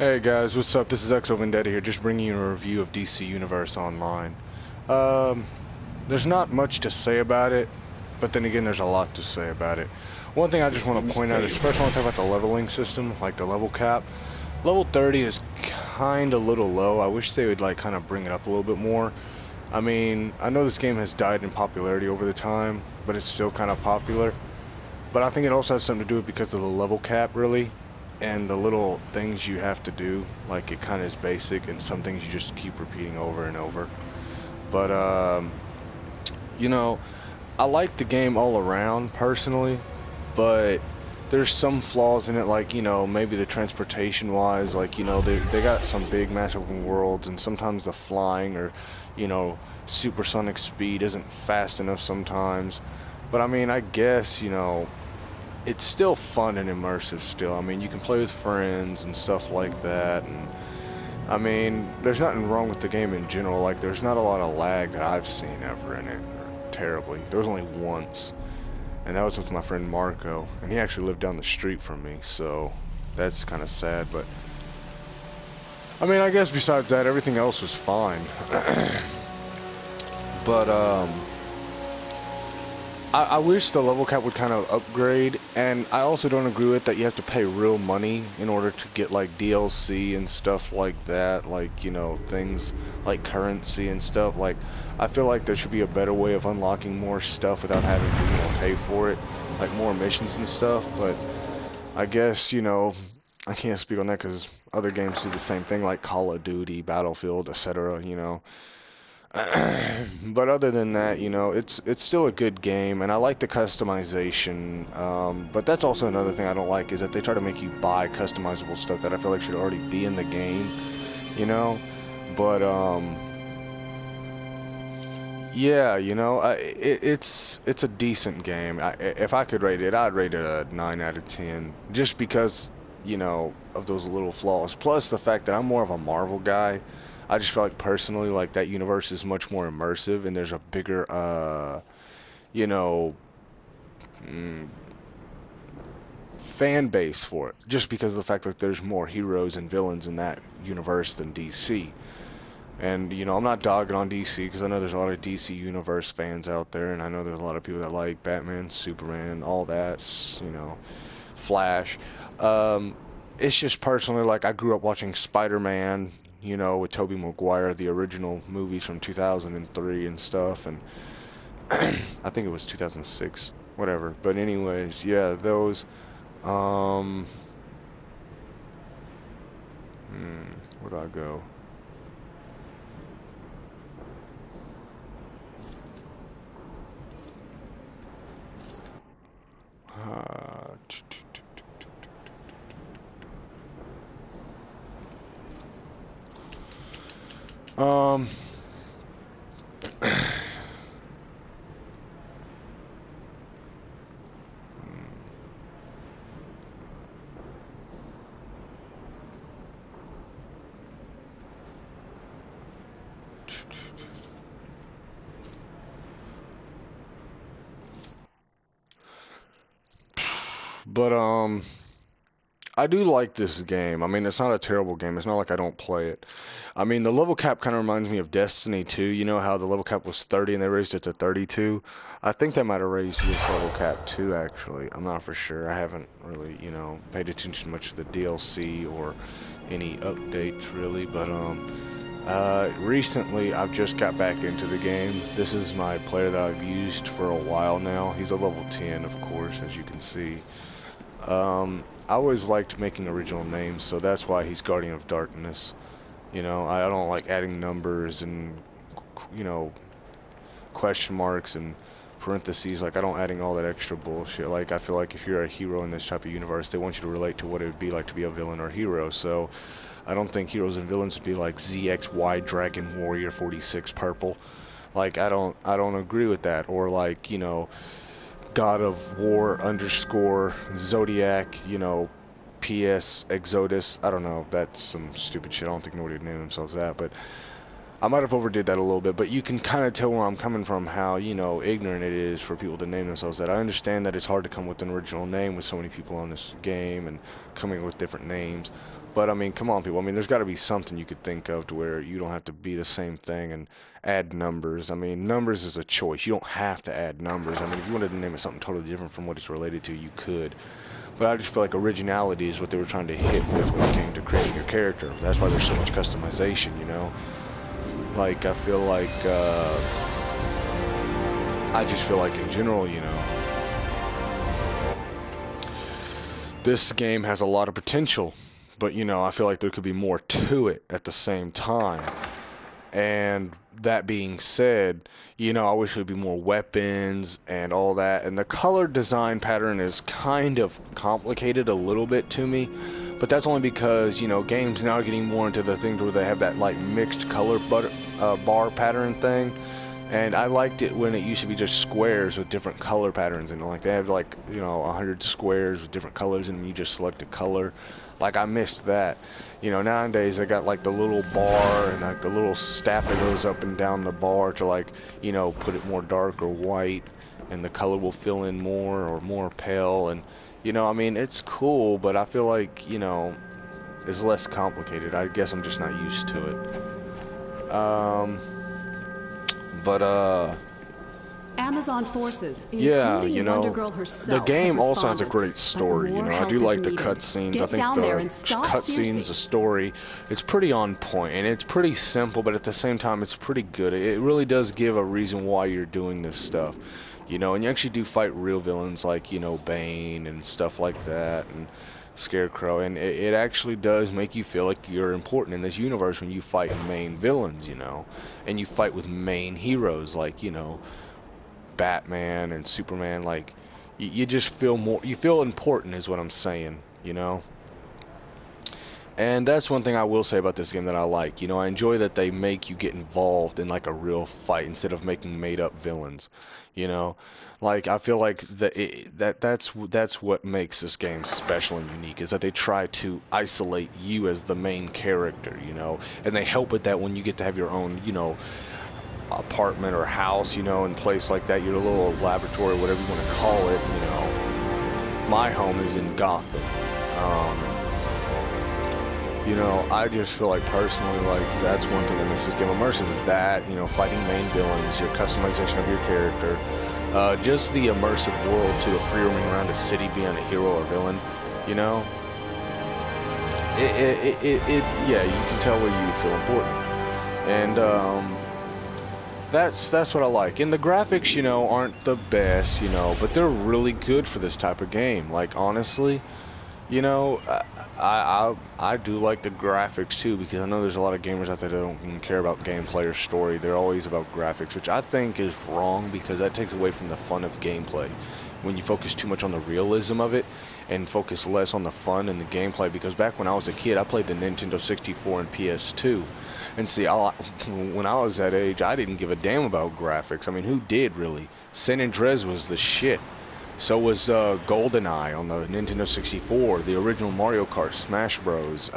Hey guys, what's up? This is Exo Vendetta here, just bringing you a review of DC Universe Online. Um, there's not much to say about it, but then again, there's a lot to say about it. One thing I just want to Systems point out is, first I failure. want to talk about the leveling system, like the level cap. Level 30 is kind of a little low. I wish they would like kind of bring it up a little bit more. I mean, I know this game has died in popularity over the time, but it's still kind of popular. But I think it also has something to do with because of the level cap, really, and the little things you have to do. Like, it kind of is basic, and some things you just keep repeating over and over. But, you know, I like the game all around, personally, but there's some flaws in it, like, maybe the transportation-wise, like, they got some big, massive open worlds, and sometimes the flying or, supersonic speed isn't fast enough sometimes. But, I mean, I guess, it's still fun and immersive still. I mean, you can play with friends and stuff like that, and I mean, there's nothing wrong with the game in general. Like, there's not a lot of lag that I've seen ever in it, or terribly. There was only once, and that was with my friend Marco, and he actually lived down the street from me, so that's kind of sad. But I mean, I guess besides that, everything else was fine. But I wish the level cap would kind of upgrade, and I also don't agree with that you have to pay real money in order to get like DLC and stuff like that, like, things like currency and stuff. Like, I feel like there should be a better way of unlocking more stuff without having to, pay for it, like more missions and stuff. But I guess, I can't speak on that because other games do the same thing, like Call of Duty, Battlefield, etc. But other than that, it's still a good game, and I like the customization. But that's also another thing I don't like is that they try to make you buy customizable stuff that I feel like should already be in the game, you know. But yeah, it's a decent game. If I could rate it, I'd rate it a 9 out of 10, just because of those little flaws. Plus the fact that I'm more of a Marvel guy. I just feel like personally, like that universe is much more immersive, and there's a bigger, you know, mm, fan base for it. Just because of the fact that there's more heroes and villains in that universe than DC. And, I'm not dogging on DC because I know there's a lot of DC Universe fans out there, and I know there's a lot of people that like Batman, Superman, all that, Flash. Um, it's just personally, like, I grew up watching Spider-Man, with Tobey Maguire, the original movies from 2003 and stuff, and I think it was 2006, whatever. But anyways, yeah, those. Um, where'd I go? Uh, um, but I do like this game. I mean, it's not a terrible game. It's not like I don't play it. I mean, the level cap kind of reminds me of Destiny 2. You know how the level cap was 30 and they raised it to 32? I think they might have raised this level cap too, actually. I'm not for sure. I haven't really, paid attention much to the DLC or any updates, really. But, recently I've just got back into the game. This is my player that I've used for a while now. He's a level 10, of course, as you can see. I always liked making original names, so that's why he's Guardian of Darkness. I don't like adding numbers and, you know, question marks and parentheses. Like, I don't adding all that extra bullshit. Like, I feel like if you're a hero in this type of universe, they want you to relate to what it would be like to be a villain or hero. So, I don't think heroes and villains would be like ZXY Dragon Warrior 46 Purple. Like, I don't agree with that. Or like, God of War underscore Zodiac, PS Exodus. I don't know. That's some stupid shit. I don't think nobody would name themselves that, but I might have overdid that a little bit. But you can kind of tell where I'm coming from, how, ignorant it is for people to name themselves that. I understand that it's hard to come with an original name with so many people on this game and coming with different names. But I mean, come on, people. I mean, there's got to be something you could think of to where you don't have to be the same thing and add numbers. I mean, numbers is a choice. You don't have to add numbers. I mean, if you wanted to name it something totally different from what it's related to, you could. But I just feel like originality is what they were trying to hit with when it came to creating your character. That's why there's so much customization, you know? Like, I feel like, I just feel like in general, you know, this game has a lot of potential. But, you know, I feel like there could be more to it at the same time. And that being said, you know, I wish there'd be more weapons and all that. And the color design pattern is kind of complicated a little bit to me. But that's only because, you know, games now are getting more into the things where they have that, like, mixed color bar pattern thing. And I liked it when it used to be just squares with different color patterns. And, like, they have, like, you know, 100 squares with different colors and you just select a color. Like, I missed that. You know, nowadays they got like the little bar and like the little staff that goes up and down the bar to, like, you know, put it more dark or white, and the color will fill in more or more pale. And, you know, I mean, it's cool, but I feel like, you know, it's less complicated. I guess I'm just not used to it. Amazon forces, yeah, you know, Wonder Girl herself, the game also has a great story. You know, I do like the cutscenes. I think the cutscenes, the story, it's pretty on point, and it's pretty simple, but at the same time, it's pretty good. It really does give a reason why you're doing this stuff, you know, and you actually do fight real villains like, you know, Bane and stuff like that, and Scarecrow, and it actually does make you feel like you're important in this universe when you fight main villains, you know, and you fight with main heroes like, you know, Batman and Superman. Like, you just feel more, you feel important is what I'm saying, you know. And that's one thing I will say about this game that I like. You know, I enjoy that they make you get involved in like a real fight instead of making made up villains, you know. Like, I feel like that's what makes this game special and unique, is that they try to isolate you as the main character, you know, and they help with that when you get to have your own, you know, apartment or house, you know, and place like that, your little laboratory, whatever you want to call it, you know. My home is in Gotham. You know, I just feel like personally, like, that's one thing that makes this game immersive, is that, you know, fighting main villains, your customization of your character, just the immersive world to a free roaming around a city being a hero or villain, you know. Yeah, you can tell where you feel important. And, that's what I like. And the graphics, you know, aren't the best, you know, but they're really good for this type of game. Like, honestly, you know, I do like the graphics too, because I know there's a lot of gamers out there that don't even care about gameplay or story. They're always about graphics, which I think is wrong, because that takes away from the fun of gameplay when you focus too much on the realism of it and focus less on the fun and the gameplay. Because back when I was a kid, I played the Nintendo 64 and PS2. And see, when I was that age, I didn't give a damn about graphics. I mean, who did, really? San Andreas was the shit. So was GoldenEye on the Nintendo 64, the original Mario Kart, Smash Bros.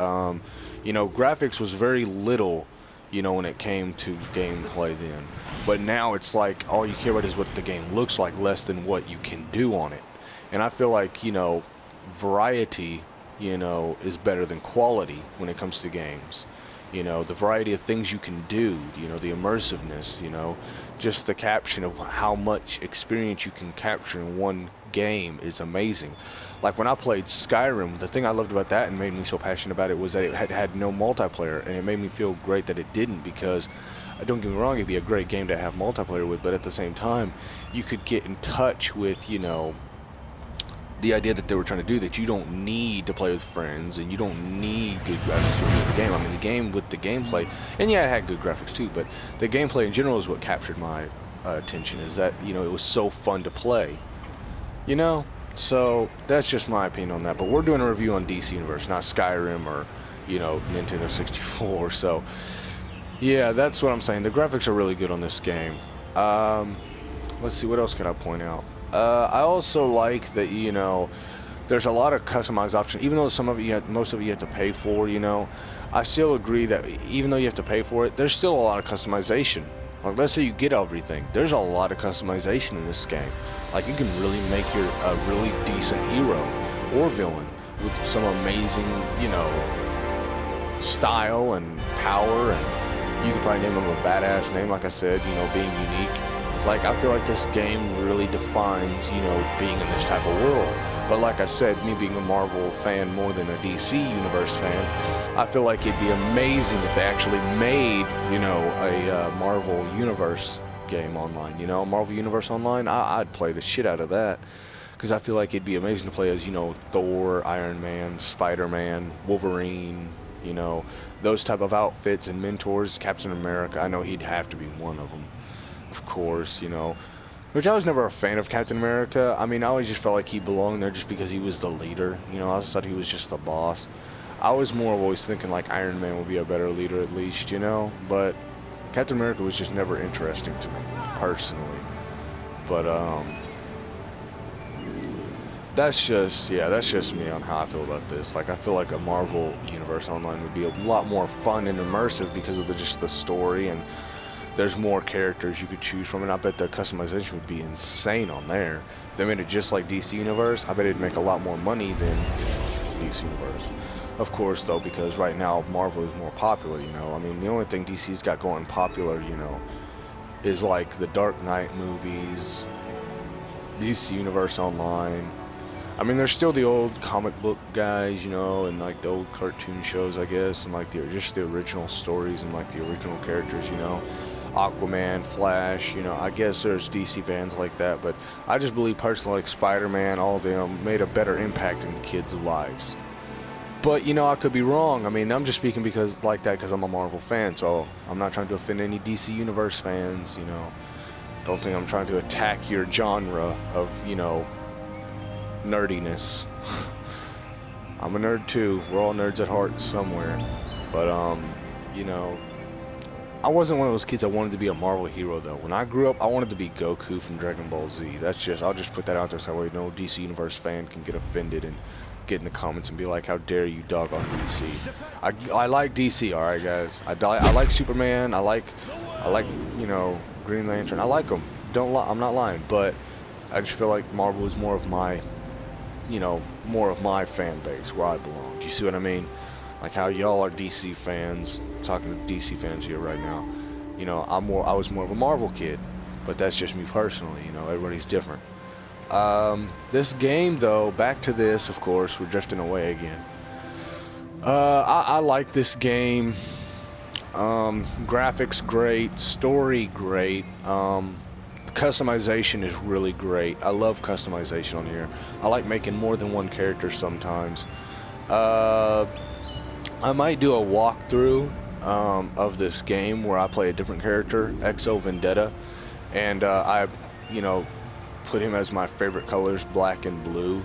You know, graphics was very little, you know, when it came to gameplay then. But now it's like, all you care about is what the game looks like, less than what you can do on it. And I feel like, you know, variety, you know, is better than quality when it comes to games. You know, the variety of things you can do, you know, the immersiveness, you know, just the caption of how much experience you can capture in one game is amazing. Like, when I played Skyrim, the thing I loved about that and made me so passionate about it was that it had no multiplayer, and it made me feel great that it didn't, because, don't get me wrong, it'd be a great game to have multiplayer with, but at the same time, you could get in touch with, you know, the idea that they were trying to do, that you don't need to play with friends and you don't need good graphics to play the game. I mean, the game with the gameplay, and yeah, it had good graphics too, but the gameplay in general is what captured my attention, is that, you know, it was so fun to play, you know. So that's just my opinion on that. But we're doing a review on DC Universe, not Skyrim or, you know, Nintendo 64. So yeah, that's what I'm saying. The graphics are really good on this game. Let's see, what else can I point out? I also like that, you know, there's a lot of customized options, even though some of it, most of it you have to pay for, you know. I still agree that even though you have to pay for it, there's still a lot of customization. Like, let's say you get everything, there's a lot of customization in this game. Like, you can really make your a really decent hero or villain with some amazing, you know, style and power, and you could probably name him a badass name, like I said, you know, being unique. Like, I feel like this game really defines, you know, being in this type of world. But like I said, me being a Marvel fan more than a DC Universe fan, I feel like it'd be amazing if they actually made, you know, a Marvel Universe game online. You know, Marvel Universe Online, I'd play the shit out of that. Because I feel like it'd be amazing to play as, you know, Thor, Iron Man, Spider-Man, Wolverine, you know, those type of outfits and mentors. Captain America, I know he'd have to be one of them, of course, you know. Which I was never a fan of Captain America. I mean, I always just felt like he belonged there just because he was the leader. You know, I just thought he was just the boss. I was more always thinking like Iron Man would be a better leader at least, you know. But Captain America was just never interesting to me, personally. But, that's just me on how I feel about this. Like, I feel like a Marvel Universe Online would be a lot more fun and immersive because of just the story, and there's more characters you could choose from, and I bet the customization would be insane on there. If they made it just like DC Universe, I bet it'd make a lot more money than DC Universe. Of course, though, because right now Marvel is more popular, you know. I mean, the only thing DC's got going popular, you know, is like the Dark Knight movies, DC Universe Online. I mean, there's still the old comic book guys, you know, and like the old cartoon shows, I guess, and like just the original stories and like the original characters, you know. Aquaman, Flash, you know, I guess there's DC fans like that, but I just believe personally like Spider-Man, all of them made a better impact in kids' lives. But, you know, I could be wrong. I mean, I'm just speaking because I'm a Marvel fan, so I'm not trying to offend any DC Universe fans, you know. Don't think I'm trying to attack your genre of, you know, nerdiness. I'm a nerd too. We're all nerds at heart somewhere. But, you know, I wasn't one of those kids that wanted to be a Marvel hero, though. When I grew up, I wanted to be Goku from Dragon Ball Z. That's just, I'll just put that out there so that way no DC Universe fan can get offended and get in the comments and be like, how dare you dog on DC. I like DC, alright, guys. I like Superman. I like, you know, Green Lantern. I like them. I'm not lying, but I just feel like Marvel is more of my, you know, more of my fan base, where I belong. Do you see what I mean? Like how y'all are DC fans, talking to DC fans here right now. You know, I was more of a Marvel kid, but that's just me personally, you know, everybody's different. This game though, back to this, of course, we're drifting away again. I like this game. Graphics great, story great, customization is really great. I love customization on here. I like making more than one character sometimes. I might do a walkthrough of this game where I play a different character, Exo Vendetta, and I, you know, put him as my favorite colors, black and blue.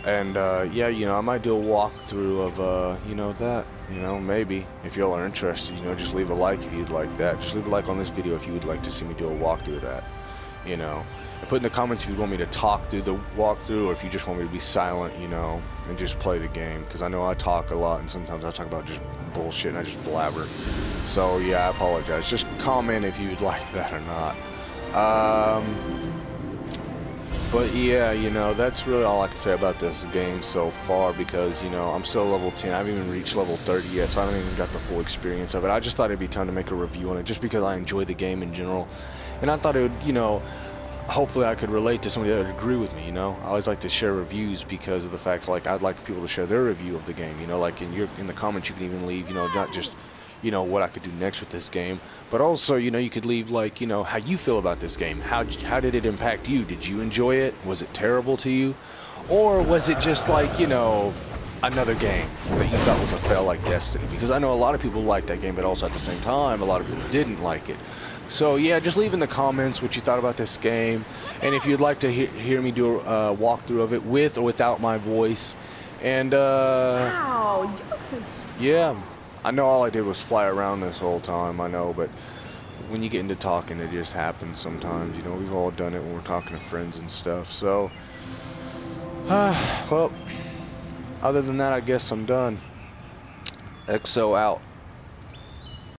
And yeah, you know, I might do a walkthrough of, you know, that, you know, maybe if y'all are interested, you know, just leave a like if you'd like that. Just leave a like on this video if you would like to see me do a walkthrough of that, you know. And put in the comments if you want me to talk through the walkthrough or if you just want me to be silent, you know, and just play the game. Because I know I talk a lot and sometimes I talk about just bullshit and I just blabber. So yeah, I apologize. Just comment if you'd like that or not. But yeah, you know, that's really all I can say about this game so far because, you know, I'm still level 10. I haven't even reached level 30 yet, so I haven't even got the full experience of it. I just thought it'd be time to make a review on it just because I enjoy the game in general. And I thought it would, you know, hopefully I could relate to somebody that would agree with me, you know. I always like to share reviews because of the fact, like, I'd like people to share their review of the game, you know. Like, in the comments you can even leave, you know, not just, you know, what I could do next with this game, but also, you know, you could leave, like, you know, how you feel about this game. How did it impact you? Did you enjoy it? Was it terrible to you? Or was it just like, you know, another game that you thought was a fail like Destiny? Because I know a lot of people liked that game, but also at the same time, a lot of people didn't like it. So yeah, just leave in the comments what you thought about this game, and if you'd like to hear me do a walkthrough of it with or without my voice. And wow, you look so yeah, I know all I did was fly around this whole time, I know, but when you get into talking, it just happens sometimes, you know. We've all done it when we're talking to friends and stuff. So well, other than that, I guess I'm done. XO out.